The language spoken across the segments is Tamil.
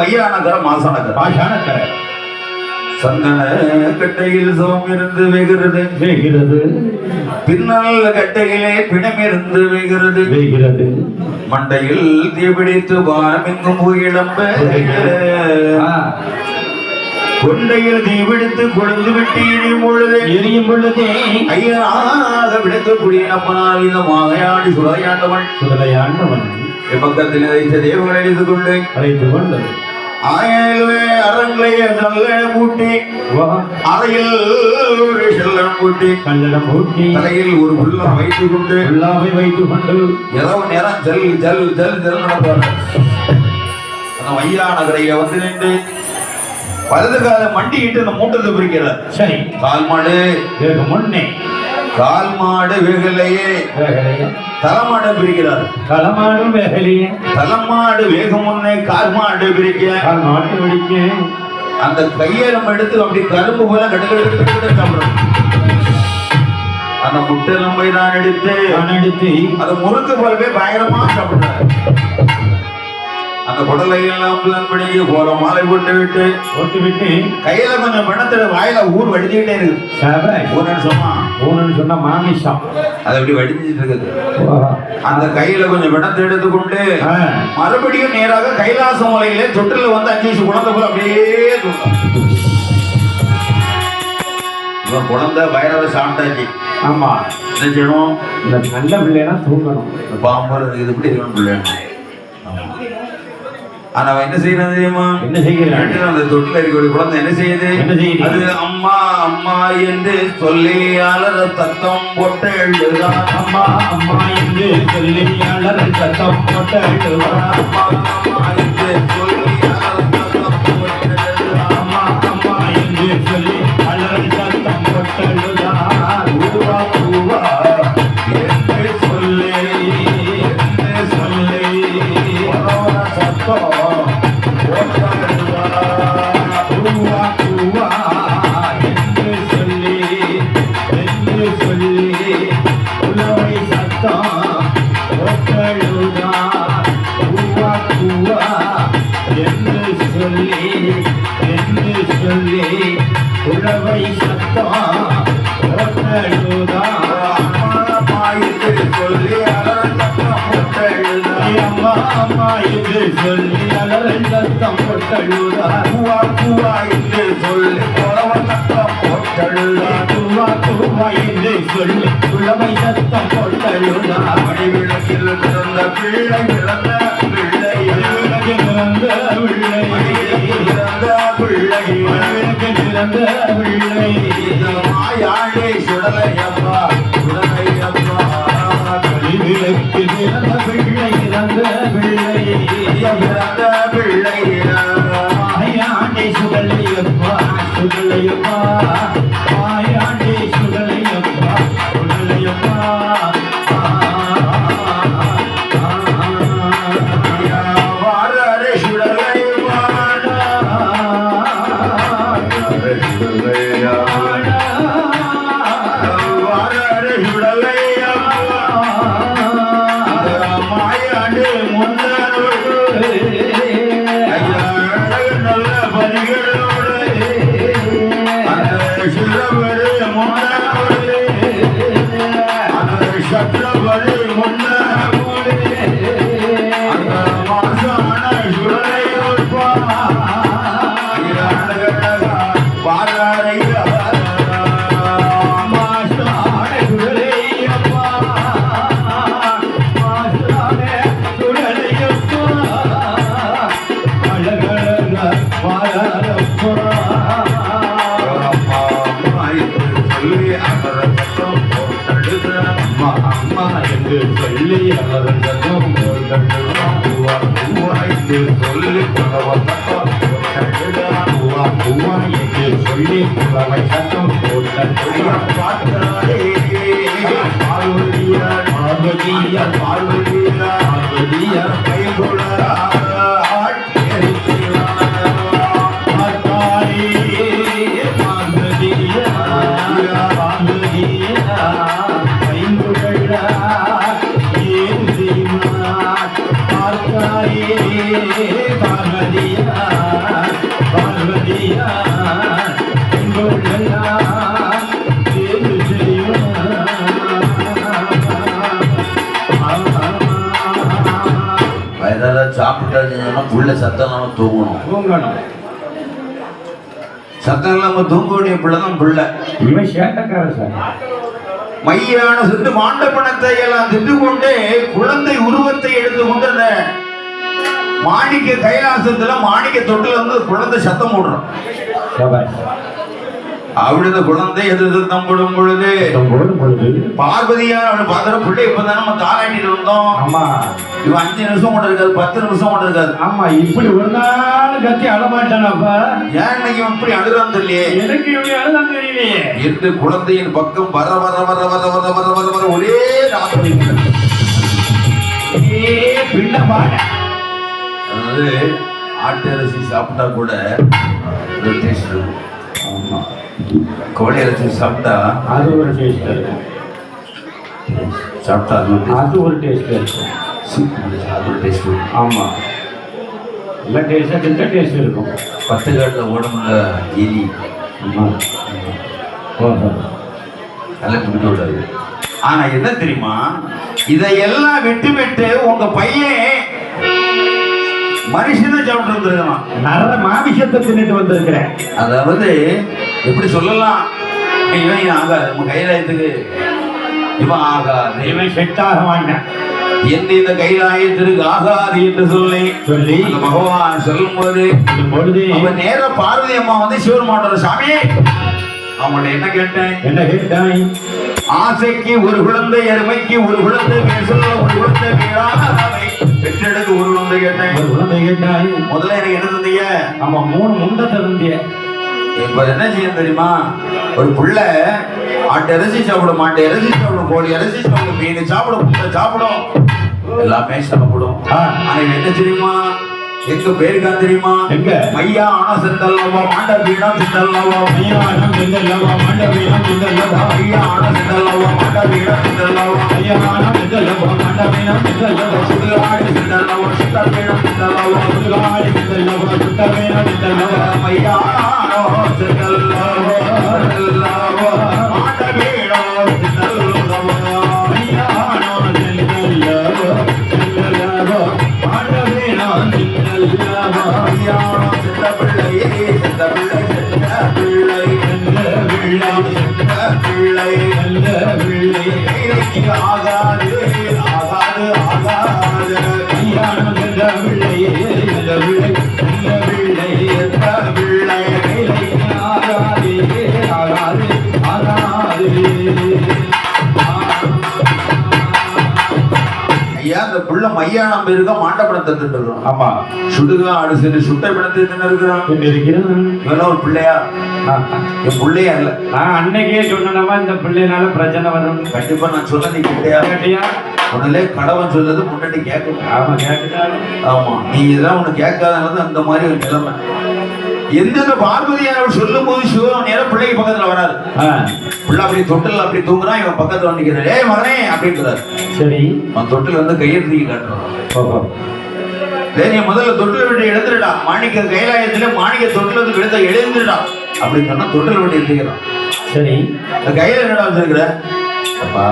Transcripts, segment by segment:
மையானகர மாசானகர சந்தன கட்டையில் சோமிருந்து வெகிறது பின்னல் கட்டையிலே பிணமிருந்து வெகிறது மண்டையில் தீபிடித்து வானமெங்கும் இளம்ப கொண்டையில் தீபிடித்து கொழுந்து விட்டு எரியும் பொழுதே ஐயனாக விளக்கக்கூடிய நம்மனால் இந்த மாகையாடி சுடலையாண்டவன் எப்பக்கத்தில் வைத்த தேவங்களை அழைத்துக் கொண்டு ஆயிரவே அரங்களை நல்ல பூட்டி அறையில் ஒரு செல்லம் பூட்டி கல்லடம் பூட்டி தலையில் ஒரு புல்லம் வைத்துக் கொண்டு இரவு நேரம் ஜல் ஜல் ஜல் ஜல் நடப்பார். மையானகரையில வந்து நின்று வலது கால மண்டிக்கிட்டு இந்த மூட்டத்தை பிரிக்கிறார். சரி, கால் மாடு முன்னே கால் மாடு வேகலையே தலைமாடு பிரிக்கிறார். தலைமாடும் வேகலையே தலைமாடு வேகம் முன்னே கால் மாடு பிரிக்க அந்த கையை நம்ம எடுத்து அப்படி கரும்பு போல கட்டு சாப்பிடுறோம். அந்த முட்டை நம்பை தான் எடுத்து அது முறுக்கு போலவே பயங்கரமா சாப்பிடுறாரு. அந்த குடலையெல்லாம் பிள்ளை போற மாலை போட்டு விட்டு கையில கொஞ்சம் பணத்துல வாயில ஊர் வடிச்சுக்கிட்டே இருக்கு. ஊன்னு சொன்னா மாமிசம் அதை அப்படி வடிஞ்சிட்டு இருக்குது. அந்த கையில கொஞ்சம் பணத்தை எடுத்துக்கொண்டு மறுபடியும் நேராக கைலாச மலையிலே தொட்டில வந்து 5 வயசு குழந்தை போல அப்படியே இவன் குழந்தை வயராத சாப்பிட்டாச்சு. ஆமா, என்ன செய்யணும்? இந்த நல்ல பிள்ளைனா தூங்கணும். பாம்பு இது இப்படி இருக்கணும் பிள்ளை. ஆனா என்ன செய்யறது தெரியுமா? என்ன செய்யறது? அந்த தொட்டில் இருக்கக்கூடிய குழந்தை என்ன செய்யுது? அது அம்மா அம்மா என்று சொல்லி அலற தத்தம் போட்டு எழுதுதான். அம்மா அம்மா என்று சொல்லி அலற தத்தம் போட்டு எழுதுதான். அம்மா அம்மா என்று சொல்லி அலற தத்தம் போட்டு எழுதுதான். அம்மா அம்மா என்று சொல்லி அலற தத்தம் போட்டு எழுதுதான். பூவா பூவா என்று சொல்லி சத்தம் உழவை சத்தம் போட்டழுதா. அம்மா அம்மா என்று சொல்லி அலறல் சத்தம் போட்டழுதா. பூவா பூவா என்று சொல்லி உழவை சத்தம் போட்டழுதா. பூவா பூவா என்று சொல்லி உழவை சத்தம் போட்டழுதா. மணிவிளக்கில் பிறந்த பிள்ளை பிறந்த பிள்ளை பிறந்த பிள்ளை பிறந்த பிள்ளை மாயாழே சுடலையப்பா சுடலையப்பா. கலிவிளக்கு பிறந்த பிள்ளை பிறந்த பிள்ளை பிறந்த பிள்ளை மாயாண்டே சுடலையப்பா சுடலையப்பா. மாயாண்டே சுடலையப்பா சுடலையப்பா. பார்வதியா சாப்பிட்டா புள்ள சத்தம் இல்லாம தூங்கணும். சத்தம் இல்லாம தூங்க வேண்டிய பிள்ளைதான் பிள்ளை. இவன் சேட்டக்கார சார். மையான சென்று மாண்ட பணத்தை எல்லாம் திட்டு கொண்டு குழந்தை உருவத்தை எடுத்து கொண்டு மாணிக்க கைலாசத்துல மாணிக்க தொட்டில வந்து குழந்தை சத்தம் போடுறோம். அவளது குழந்தை எது தம்பிடும் பொழுது பார்வதியார் அவளை பார்த்துற பிள்ளை இப்பதான் நம்ம தாராட்டிட்டு வந்தோம். ஆமா, இவன் 5 நிமிஷம் கூட இருக்காது, 10 நிமிஷம் கூட இருக்காது. ஆமா, இப்படி ஒரு நாள் கத்தி அழமாட்டானப்பா. ஏன் இன்னைக்கு இப்படி அழுதான் தெரியலையே, எனக்கு இப்படி அழுதான் தெரியலையே என்று குழந்தையின் பக்கம் வர வர வர வர வர வர வர வர ஒரே ராத்திரி பிள்ளை பாட. அதாவது ஆட்டு அரிசி சாப்பிட்டா கூட ஒரு டேஸ்ட் இருக்கும். ஆமா, கோழி அரிசி சாப்பிட்டா அது ஒரு டேஸ்ட் இருக்கும். சாப்பிட்டா அது ஒரு டேஸ்ட் இருக்கும். அது ஒரு டேஸ்ட் இருக்கும். ஆமா, எல்லா டேஸ்டாக இந்த டேஸ்ட் இருக்கும். 10 காட்டில் ஓடமுள்ள எலி நல்லா பிடிக்க விடாது. ஆனா என்ன தெரியுமா, இதையெல்லாம் விட்டு விட்டு உங்க பையன் மனுஷனை சாப்பிட்டு வந்துருக்கான். நல்ல மாமிசத்தை தின்னுட்டு வந்திருக்கிறேன். அதாவது எப்படி சொல்லலாம், இவன் ஆகாது, நம்ம கைலாயத்துக்கு இவன் ஆகாது, இவன் செட் ஆக மாட்டான் என்று இந்த கைலாயத்திற்கு ஆகாது என்று சொல்லி பகவான் சொல்லும் போது அவன் நேர பார்வதி அம்மா வந்து சிவருமானோட சாமி அவங்கள்ட்ட என்ன கேட்டேன், ஆசைக்கு ஒரு குழந்தை, எருமைக்கு ஒரு குழந்தை, பேசுள்ள ஒரு குழந்தை, பெற்றெடுக்கு ஒரு குழந்தை கேட்டேன். முதல்ல எனக்கு என்ன தந்தீங்க? ஆமா, 3 முண்டை தந்தீங்க. இப்ப என்ன செய்ய தெரியுமா, ஒரு புள்ள ஆட்டு இறைச்சி சாப்பிடும், மாட்டு இறைச்சி சாப்பிடும், கோழி இறைச்சி சாப்பிடும், மீன் சாப்பிடும், முட்டை சாப்பிடும், எல்லாமே சாப்பிடும். ஆனா என்ன தெரியுமா, எங்க பேருக்கா தெரியுமா, எங்க மையா ஆனா செந்தல்லவா மாண்ட வீணா செந்தல்லவா, மையா ஆனா செந்தல்லவா மாண்ட வீணா செந்தல்லவா, மையா ஆனா செந்தல்லவா மாண்ட வீணா செந்தல்லவா, மையா ஆனா செந்தல்லவா மாண்ட வீணா செந்தல்லவா, சுடுகாடு செந்தல்லவா சுட்ட வீணா செந்தல்லவா, சுடுகாடு செந்தல்லவா சுட்ட வீணா செந்தல்லவா, மையா ஆனா செந்தல்லவா செந்தல்லவா மாண்ட வீணா செந்தல்லவா, மையா ஆனா செந்தல்லவா செந்தல்லவா மாண்ட வீணா செந்தல்லவா, மையா ஆனா செந்த பிள்ளையே செந்த பிள்ளை செந்த பிள்ளை செந்த பிள்ளை செந்த பிள்ளை செந்த பிள்ளை கைலைக்கு ஆகாது ஆகாது ஆகாது, மையா ஆனா செந்த பிள்ளையே செந்த பிள்ளை செந்த பிள்ளை செந்த பிள்ளை கைலைக்கு ஆகாது ஆகாது ஆகாது. ஐயா இந்த புள்ள மையானம் இருக்க மாண்டப்படம் தந்துட்டு இருக்கிறோம். ஆமா, சுடுகாடு சென்று சுட்ட படத்தை தின்னு இருக்கிறோம். இவெல்லாம் ஒரு பிள்ளையா? என் பிள்ளையா இல்ல. நான் அன்னைக்கே சொன்னமா இந்த பிள்ளைனால பிரச்சனை வரும். கண்டிப்பா நான் சொன்ன நீ கேட்டியா? கேட்டியா? உடனே கடவுள் சொல்றது முன்னாடி கேட்கணும். ஆமா, கேட்டுட்டாலும் ஆமா, நீ இதெல்லாம் உனக்கு கேட்காதது அந்த மாதிரி ஒரு நிலைமை. எந்தெந்த பார்வதியார் சொல்லும் போது சிவன் நேரம் பிள்ளைக்கு பக்கத்துல வராது. பிள்ளை அப்படி தொட்டில் அப்படி தூங்குறான், இவன் பக்கத்துல வந்து நிக்கிறாரு, ஏய் மகனே அப்படின்றாரு. சரி, அவன் தொட்டில் வந்து கையை தூக்கி காட்டுறான். நீ முதல்ல தொட்டில் விட்டு எழுந்துடா, மாணிக்க கைலாயத்துல மாணிக்க தொட்டில் வந்து விழுந்த எழுந்துடா அப்படின்னு சொன்னா தொட்டில் விட்டு எழுந்துக்கிறான். சரி, இந்த கையில என்னடா வச்சிருக்கிற? அப்பா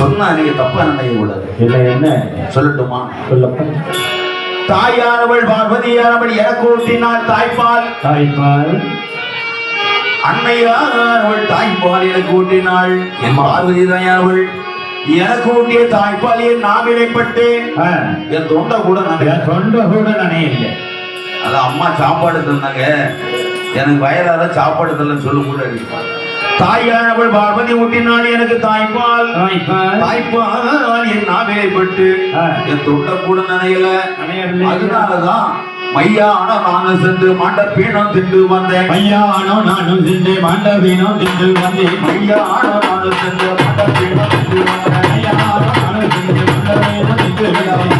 சொன்னா நீங்க தப்பா நினைக்க கூடாது. இல்ல, என்ன சொல்லட்டுமா? சொல்லப்பா. தாயானவள் பார்வதியானவள் எனக்கு ஊட்டினாள் தாய்ப்பால். தாய்ப்பால் அன்னையானவள் தாய்ப்பால் எனக்கு ஊட்டினாள். என் பார்வதி தாயானவள் எனக்கு ஊட்டிய தாய்ப்பால் என் நாவிலைப்பட்டு என் தொண்டை கூட நனையில்லை. அதான் அம்மா சாப்பாடு தந்தாங்க, எனக்கு வயதார சாப்பாடு தரல சொல்ல கூட. தாயானவள் பார்வதி ஊட்டினாள் எனக்கு தாய்ப்பால். தாய்ப்பால் என் நாவிலைப்பட்டு என் தொண்டை கூட நனையல. அதனாலதான் மையானோ நானும் சென்று மாண்ட பீனம் திண்டு வந்தேன். மையானோ நானும் சென்று மாண்ட பீனம் திண்டு வந்தேன். மையானோ நானும் சென்று மாண்ட பீனம் திண்டு வந்தேன். மையானோ நானும் சென்று மாண்ட பீனம் திண்டு வந்தேன்.